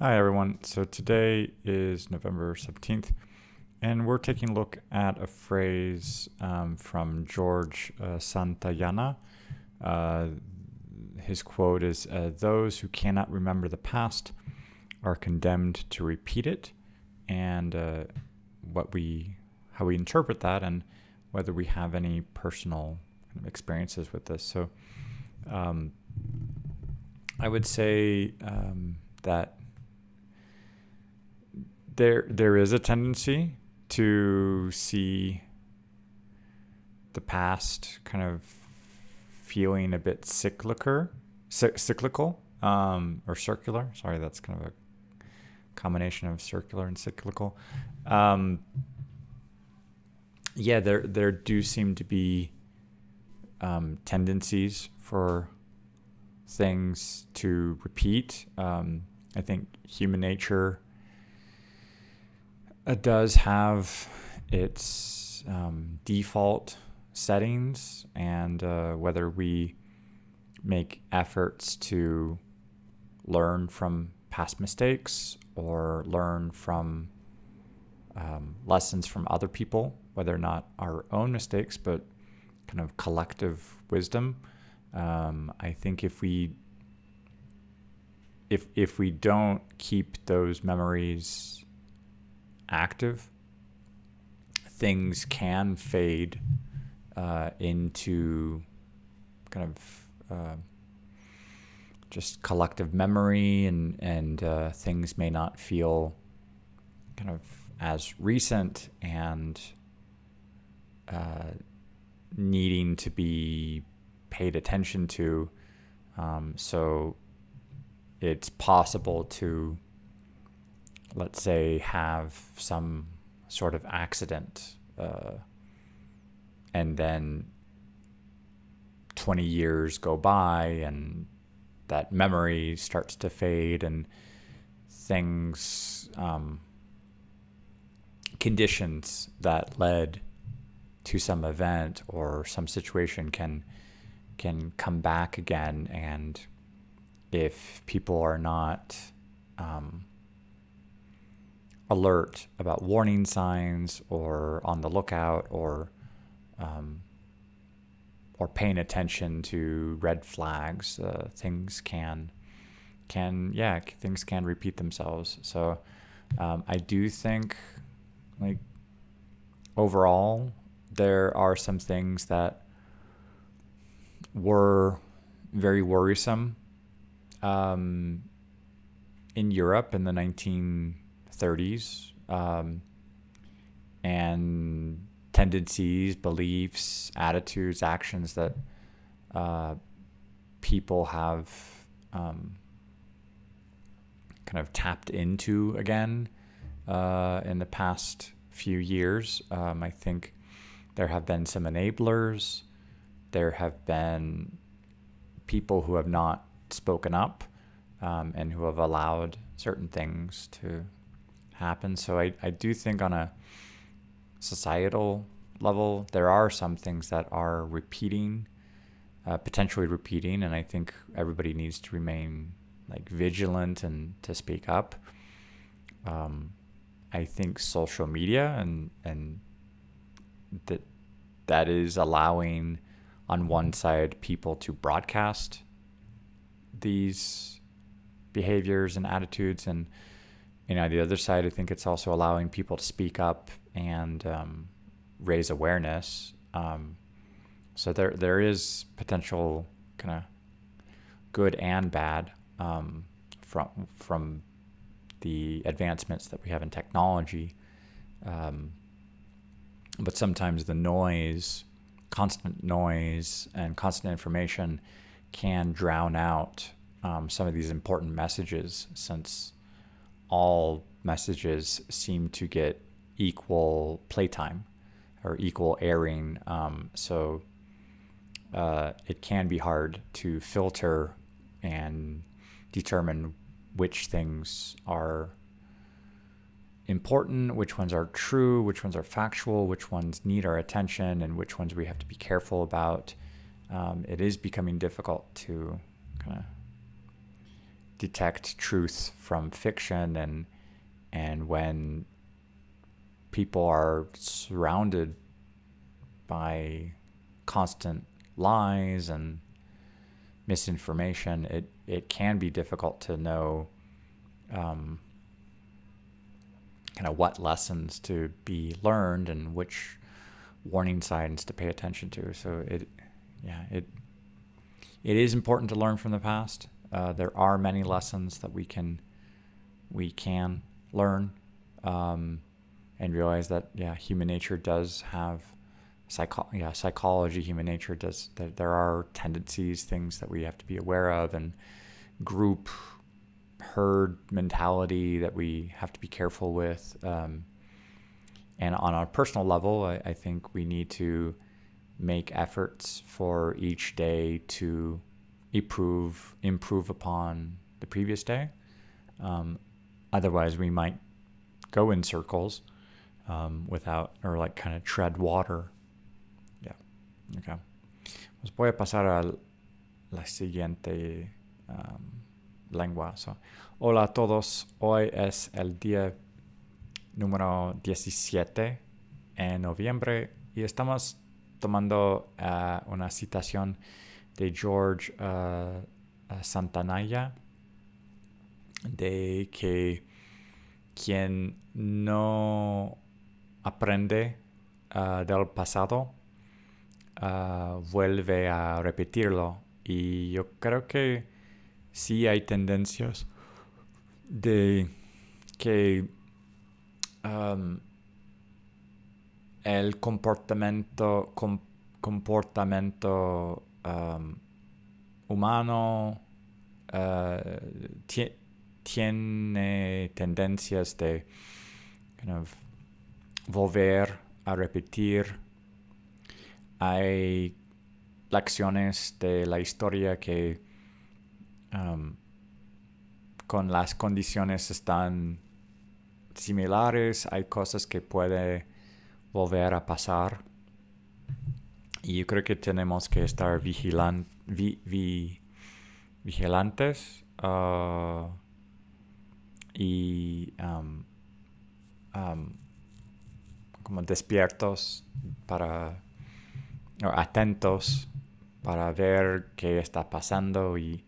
Hi, everyone. So today is November 17th, and we're taking a look at a phrase from George Santayana. Uh, his quote is, "Those who cannot remember the past are condemned to repeat it," and how we interpret that, and whether we have any personal kind of experiences with this. So um, I would say that there is a tendency to see the past kind of feeling a bit cyclical, or circular. Sorry, that's kind of a combination of circular and cyclical. Um, yeah, there do seem to be tendencies for things to repeat. I think human nature does have its default settings, and whether we make efforts to learn from past mistakes or learn from lessons from other people, whether or not our own mistakes, but kind of collective wisdom. I think if we don't keep those memories active, things can fade into kind of just collective memory, and things may not feel kind of as recent and needing to be paid attention to. So it's possible to, let's say, have some sort of accident, and then 20 years go by and that memory starts to fade, and things, conditions that led to some event or some situation can come back again. And if people are not alert about warning signs, or on the lookout, or paying attention to red flags, things can repeat themselves. So I do think, like, overall, there are some things that were very worrisome in Europe in the 1930s, and tendencies, beliefs, attitudes, actions that people have kind of tapped into again in the past few years. I think there have been some enablers. There have been people who have not spoken up, and who have allowed certain things to happen. So I do think on a societal level, there are some things that are potentially repeating, and I think everybody needs to remain vigilant and to speak up. I think social media and that is allowing, on one side, people to broadcast these behaviors and attitudes, and the other side, I think it's also allowing people to speak up and raise awareness. So there is potential kind of good and bad from the advancements that we have in technology. But sometimes the constant noise and constant information can drown out some of these important messages, since all messages seem to get equal playtime or equal airing. So it can be hard to filter and determine which things are important, which ones are true, which ones are factual, which ones need our attention, and which ones we have to be careful about. It is becoming difficult to kind of detect truth from fiction, and when people are surrounded by constant lies and misinformation, it can be difficult to know kind of what lessons to be learned and which warning signs to pay attention to. So it is important to learn from the past. There are many lessons that we can learn, and realize that human nature does have psychology. Human nature does. There are tendencies, things that we have to be aware of, and group herd mentality that we have to be careful with. And on a personal level, I think we need to make efforts for each day to improve upon the previous day. Otherwise, we might go in circles without, or like kind of tread water. Yeah. Okay. Pues voy a pasar a la siguiente lengua. So, hola a todos. Hoy es el día número 17 en noviembre y estamos tomando una citación de George Santayana, de que quien no aprende del pasado vuelve a repetirlo. Y yo creo que sí hay tendencias de que el comportamiento humano tiene tendencias de kind of volver a repetir. Hay lecciones de la historia que con las condiciones están similares. Hay cosas que puede volver a pasar. Y yo creo que tenemos que estar vigilantes y como despiertos o atentos para ver qué está pasando y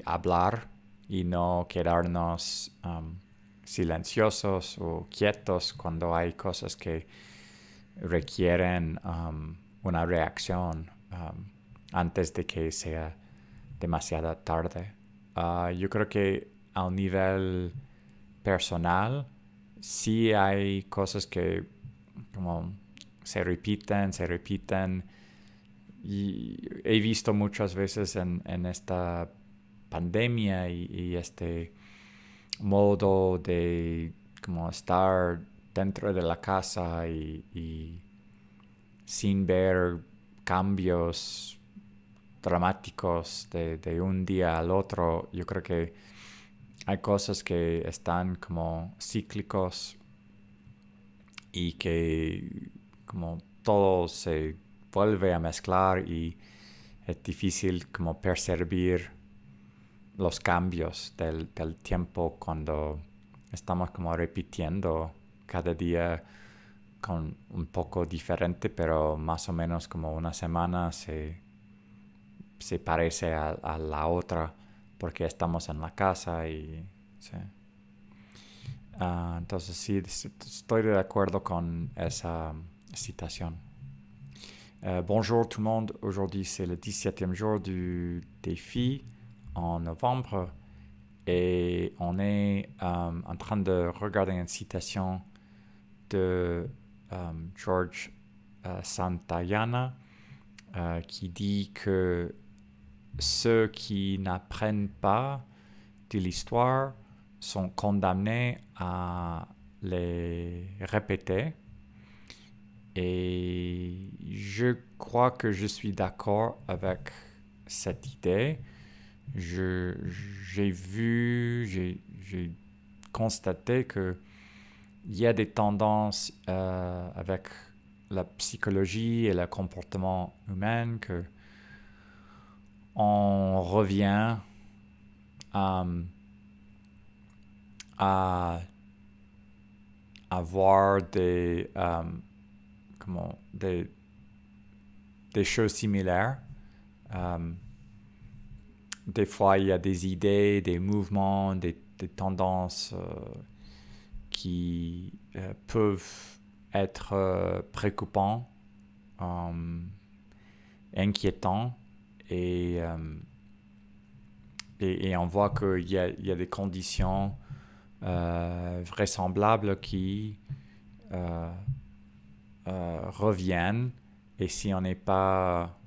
hablar y no quedarnos silenciosos o quietos cuando hay cosas que requieren una reacción antes de que sea demasiado tarde. Yo creo que al nivel personal sí hay cosas que como se repiten, y he visto muchas veces en esta pandemia y este modo de como estar dentro de la casa y sin ver cambios dramáticos de un día al otro. Yo creo que hay cosas que están como cíclicos y que como todo se vuelve a mezclar y es difícil como percibir los cambios del tiempo cuando estamos como repitiendo cada día con un poco diferente, pero más o menos como una semana se parece a la otra porque estamos en la casa y sí. Entonces sí, estoy de acuerdo con esa citación. Bonjour tout le monde, aujourd'hui c'est le 17e jour du défi en novembre et on est en train de regarder une citation de George Santayana qui dit que ceux qui n'apprennent pas de l'histoire sont condamnés à les répéter. Et je crois que je suis d'accord avec cette idée. J'ai constaté qu'il y a des tendances avec la psychologie et le comportement humain que on revient à avoir des choses similaires. Des fois, il y a des idées, des mouvements, des tendances qui peuvent être préoccupants, inquiétants, et on voit qu'il y a des conditions vraisemblables qui reviennent, et si on n'est pas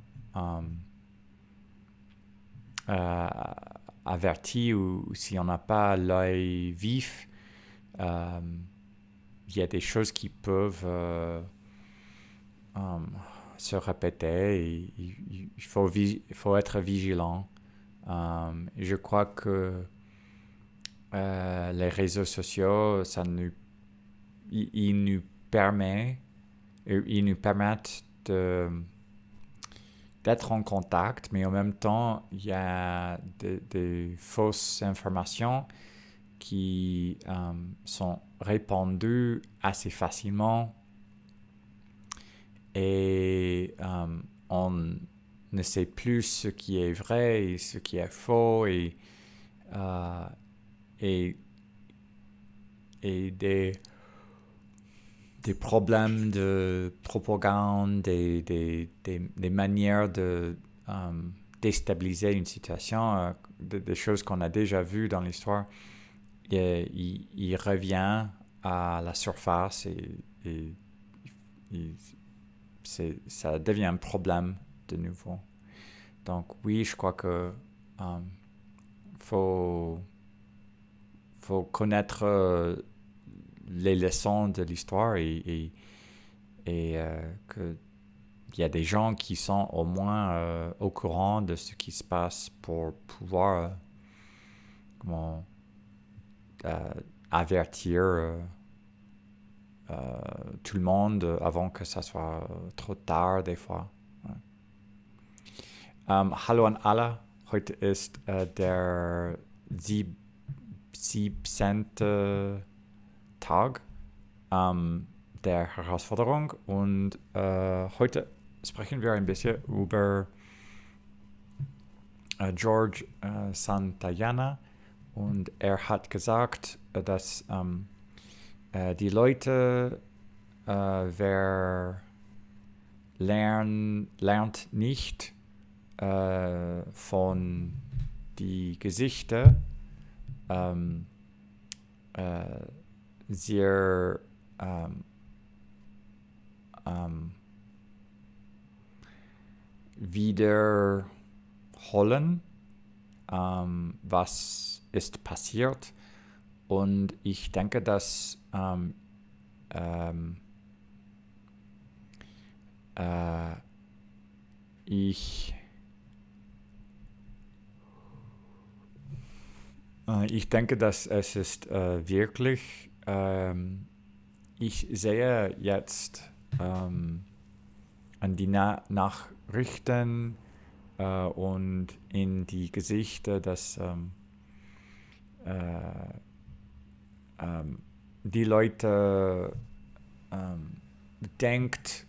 averti, ou si on n'a pas l'œil vif, il y a des choses qui peuvent se répéter, et il faut être vigilant. Je crois que les réseaux sociaux, ils nous permettent d'être en contact, mais en même temps, il y a des fausses informations qui sont répandues assez facilement, et on ne sait plus ce qui est vrai et ce qui est faux, et des problèmes de propagande, des manières de déstabiliser une situation, des choses qu'on a déjà vues dans l'histoire. Il revient à la surface, et ça devient un problème de nouveau. Donc oui, je crois que faut connaître les leçons de l'histoire, et qu'il y a des gens qui sont au moins au courant de ce qui se passe, pour pouvoir avertir tout le monde avant que ça soit trop tard des fois. Hallo an alle, heute ist der 17. Tag der Herausforderung, und heute sprechen wir ein bisschen über George Santayana, und er hat gesagt, dass die Leute, wer lernt nicht von die Gesichter, sehr wiederholen, was ist passiert. Und ich denke, dass ich denke, dass es ist wirklich, ich sehe jetzt an die Nachrichten und in die Gesichter, dass die Leute denkt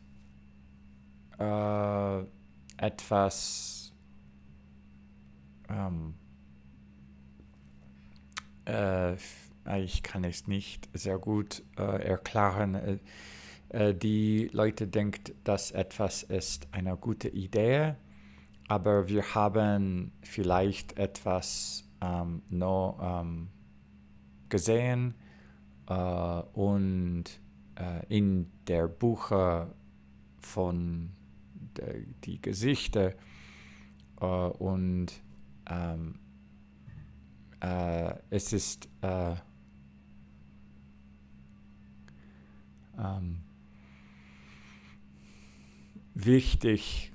etwas ich kann es nicht sehr gut erklären. Die Leute denken, dass etwas ist eine gute Idee, aber wir haben vielleicht etwas noch gesehen, und in der Buche von die Gesichter, und es ist wichtig,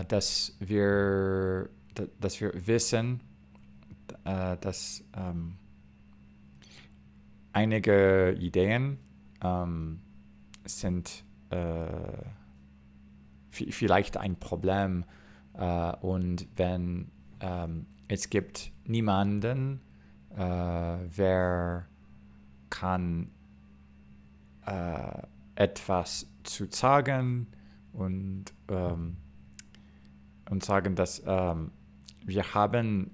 dass wir wissen, dass einige Ideen sind vielleicht ein Problem, Und wenn es gibt niemanden, wer kann etwas zu sagen und sagen, dass wir haben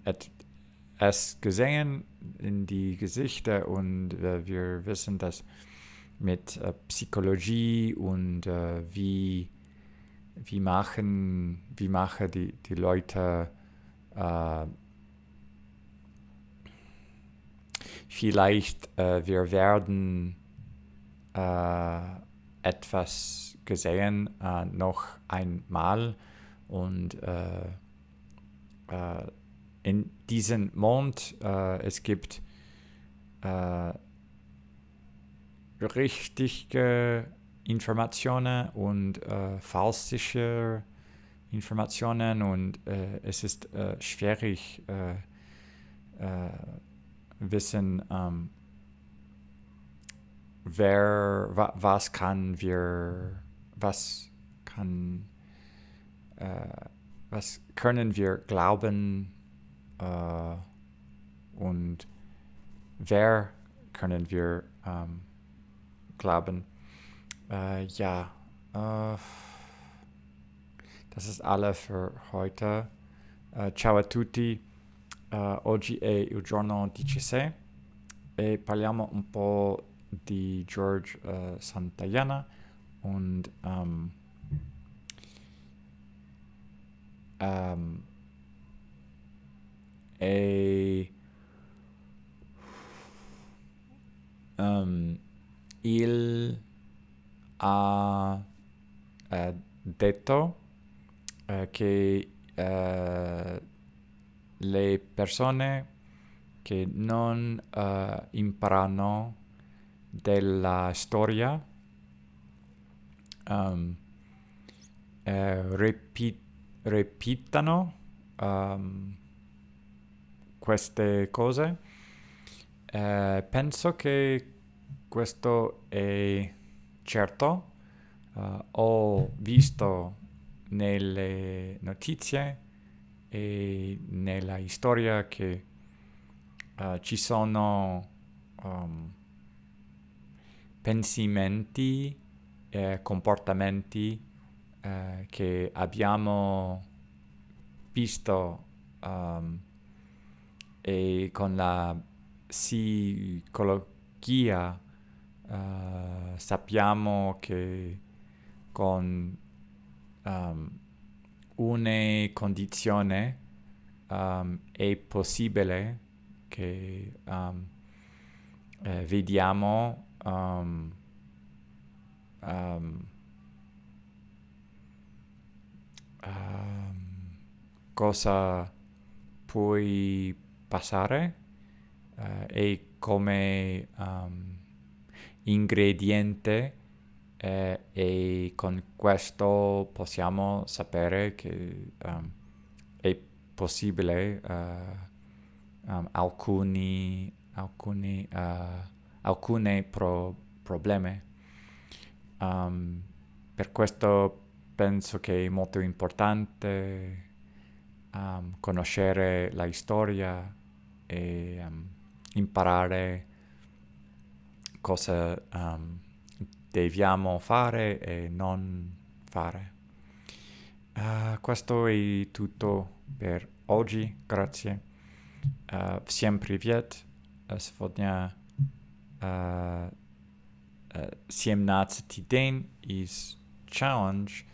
es gesehen in die Gesichter und wir wissen, dass mit Psychologie und wie machen die Leute vielleicht wir werden etwas gesehen noch einmal und in diesem Mond es gibt richtige Informationen und falsche Informationen und es ist schwierig wissen, was können wir glauben und wer können wir glauben. Das ist alles für heute. Ciao a tutti. Oggi è il giorno 16 e parliamo un po' di George Santayana und il ha detto che le persone che non imparano della storia ripetano queste cose. Penso che questo è certo. Ho visto nelle notizie e nella storia che ci sono pensimenti e comportamenti che abbiamo visto e con la psicologia sappiamo che con una condizione è possibile che vediamo cosa può passare e come ingrediente e con questo possiamo sapere che è possibile alcune problemi. Per questo penso che è molto importante conoscere la storia e imparare cosa dobbiamo fare e non fare. Questo è tutto per oggi, grazie. Всем привет. Сегодня 17-й день из challenge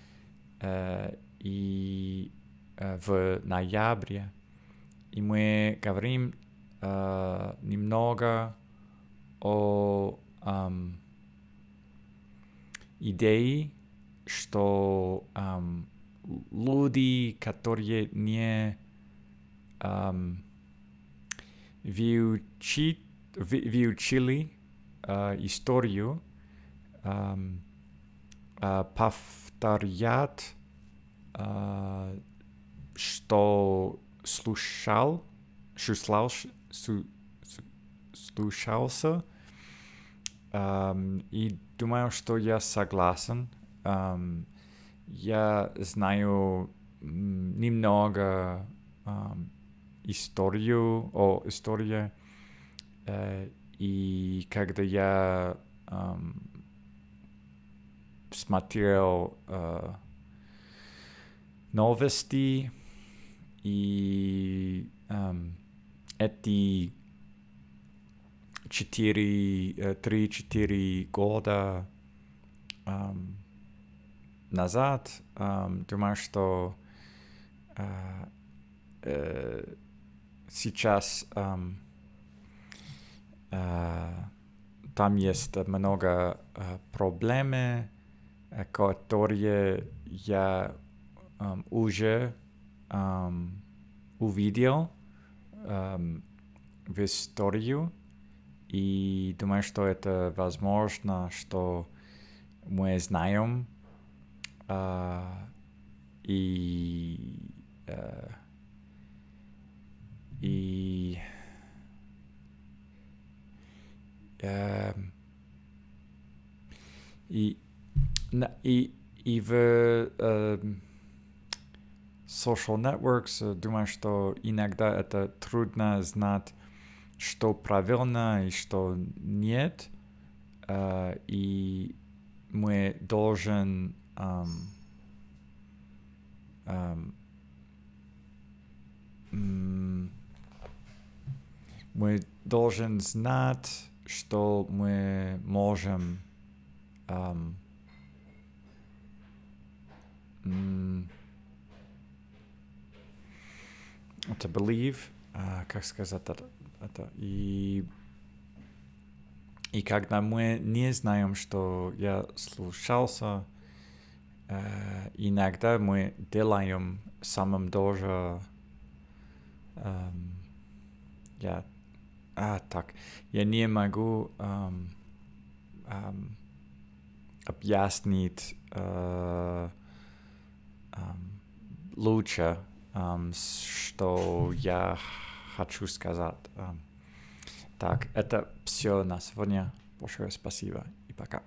и в ноябре. И мы говорим немного о идее, что люди, которые не выучили историю, повторят, что слушался, и думаю, что я согласен. Я знаю немного историю о истории. И когда я смотрел новости, и эти 3-4 года назад, думаю, что сейчас там есть много проблем, которые я уже увидел в историю, и думаю, что это возможно, что мы знаем, и в social networks, думаю, что иногда это трудно знать, что правильно и что нет, и мы должен знать, что мы можем to believe, как сказать это, и когда мы не знаем, что я слушался, иногда мы делаем самым тоже я не могу объяснить лучше, что я хочу сказать. Так, это все на сегодня. Большое спасибо и пока.